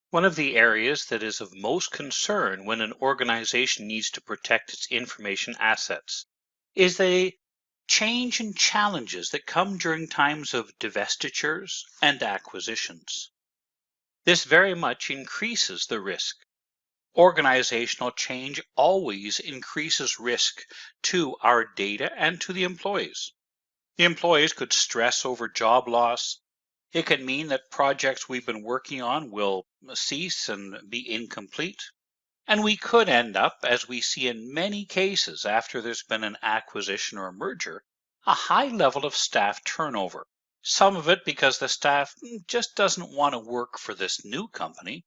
One of the areas that is of most concern when an organization needs to protect its information assets is the change and challenges that come during times of divestitures and acquisitions. This very much increases the risk. Organizational change always increases risk to our data and to the employees. The employees could stress over job loss. It could mean that projects we've been working on will cease and be incomplete. And we could end up, as we see in many cases after there's been an acquisition or a merger, a high level of staff turnover. Some of it because the staff just doesn't want to work for this new company,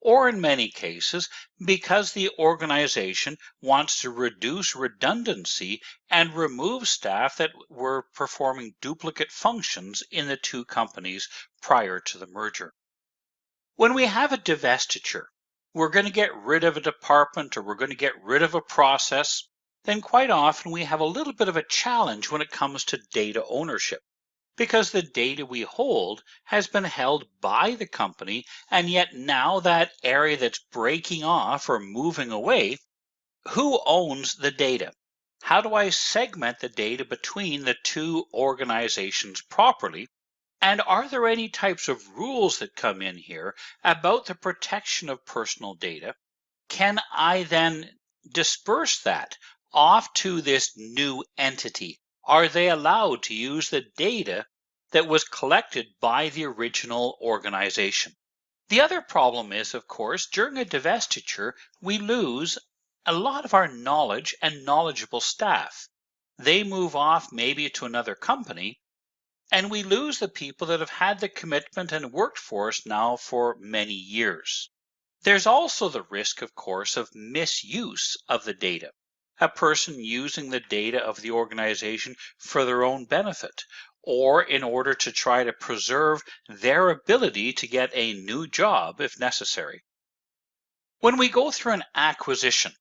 or in many cases, because the organization wants to reduce redundancy and remove staff that were performing duplicate functions in the two companies prior to the merger. When we have a divestiture, we're going to get rid of a department or we're going to get rid of a process, then quite often we have a little bit of a challenge when it comes to data ownership, because the data we hold has been held by the company, and yet now that area that's breaking off or moving away, who owns the data? How do I segment the data between the two organizations properly? And are there any types of rules that come in here about the protection of personal data? Can I then disperse that off to this new entity? Are they allowed to use the data that was collected by the original organization? The other problem is, of course, during a divestiture, we lose a lot of our knowledge and knowledgeable staff. They move off maybe to another company, and we lose the people that have had the commitment and worked for us now for many years. There's also the risk, of course, of misuse of the data. A person using the data of the organization for their own benefit, or in order to try to preserve their ability to get a new job if necessary. When we go through an acquisition,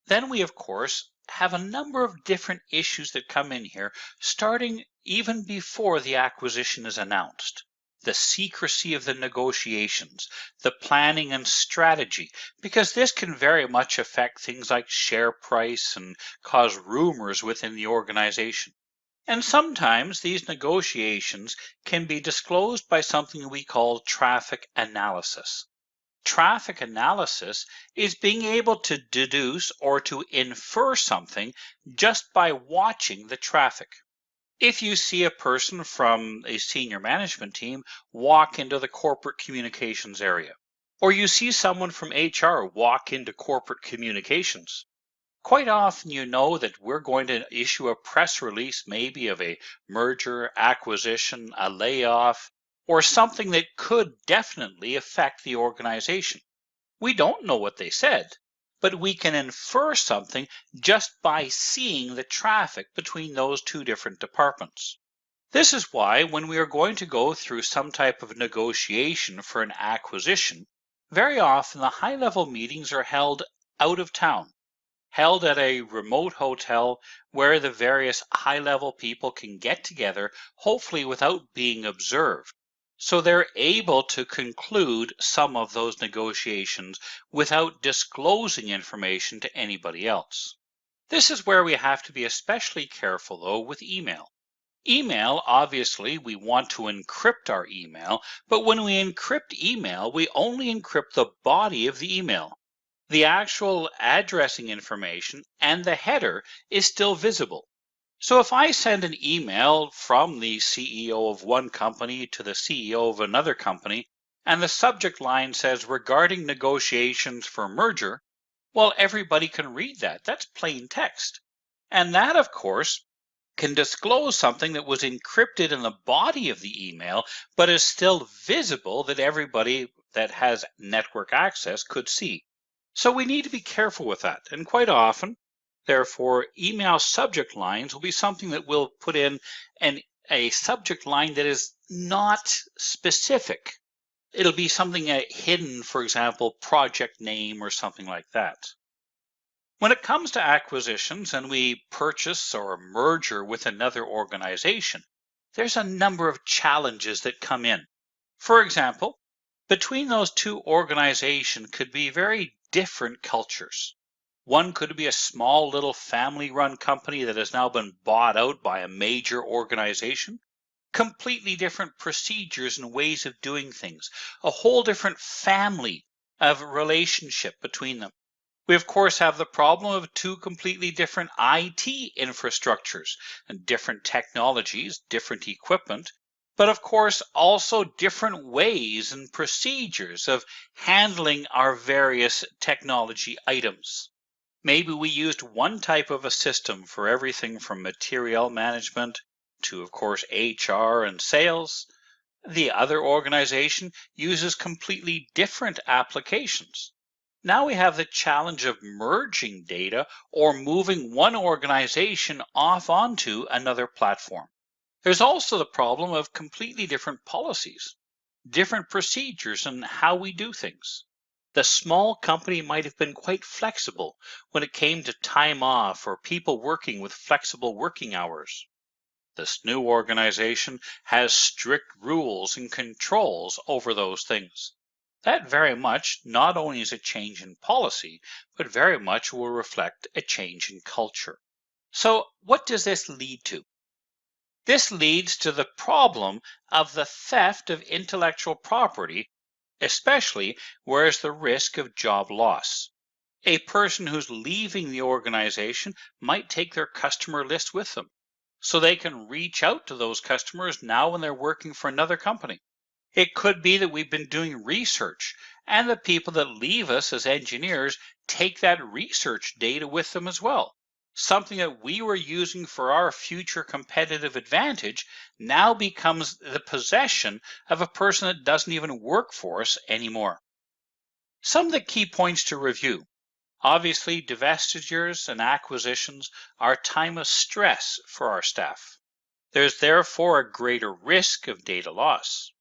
then we, of course, have a number of different issues that come in here, starting even before the acquisition is announced. The secrecy of the negotiations, the planning and strategy, because this can very much affect things like share price and cause rumors within the organization. And sometimes these negotiations can be disclosed by something we call traffic analysis. Traffic analysis is being able to deduce or to infer something just by watching the traffic. If you see a person from a senior management team walk into the corporate communications area, or you see someone from HR walk into corporate communications, quite often you know that we're going to issue a press release maybe of a merger, acquisition, a layoff, or something that could definitely affect the organization. We don't know what they said, but we can infer something just by seeing the traffic between those two different departments. This is why when we are going to go through some type of negotiation for an acquisition, very often the high-level meetings are held out of town, held at a remote hotel where the various high-level people can get together, hopefully without being observed. So they're able to conclude some of those negotiations without disclosing information to anybody else. This is where we have to be especially careful, though, with email. Email, obviously, we want to encrypt our email, but when we encrypt email, we only encrypt the body of the email. The actual addressing information and the header is still visible. So if I send an email from the CEO of one company to the CEO of another company, and the subject line says regarding negotiations for merger, well, everybody can read that. That's plain text. And that, of course, can disclose something that was encrypted in the body of the email, but is still visible that everybody that has network access could see. So we need to be careful with that. And quite often, therefore, email subject lines will be something that we'll put in a subject line that is not specific. It'll be something hidden, for example, project name or something like that. When it comes to acquisitions and we purchase or merger with another organization, there's a number of challenges that come in. For example, Between those two organizations could be very different cultures. One could be a small little family run company that has now been bought out by a major organization. Completely different procedures and ways of doing things, a whole different family of relationship between them. We, of course, have the problem of two completely different IT infrastructures and different technologies, different equipment, but of course, also different ways and procedures of handling our various technology items. Maybe we used one type of a system for everything from material management to, of course, HR and sales. The other organization uses completely different applications. Now we have the challenge of merging data or moving one organization off onto another platform. There's also the problem of completely different policies, different procedures, and how we do things. The small company might have been quite flexible when it came to time off or people working with flexible working hours. This new organization has strict rules and controls over those things. That very much not only is a change in policy, but very much will reflect a change in culture. So what does this lead to? This leads to the problem of the theft of intellectual property, especially where there's the risk of job loss. A person who's leaving the organization might take their customer list with them, so they can reach out to those customers now when they're working for another company. It could be that we've been doing research, and the people that leave us as engineers take that research data with them as well. Something that we were using for our future competitive advantage now becomes the possession of a person that doesn't even work for us anymore. Some of the key points to review. Obviously, divestitures and acquisitions are a time of stress for our staff. There's therefore a greater risk of data loss.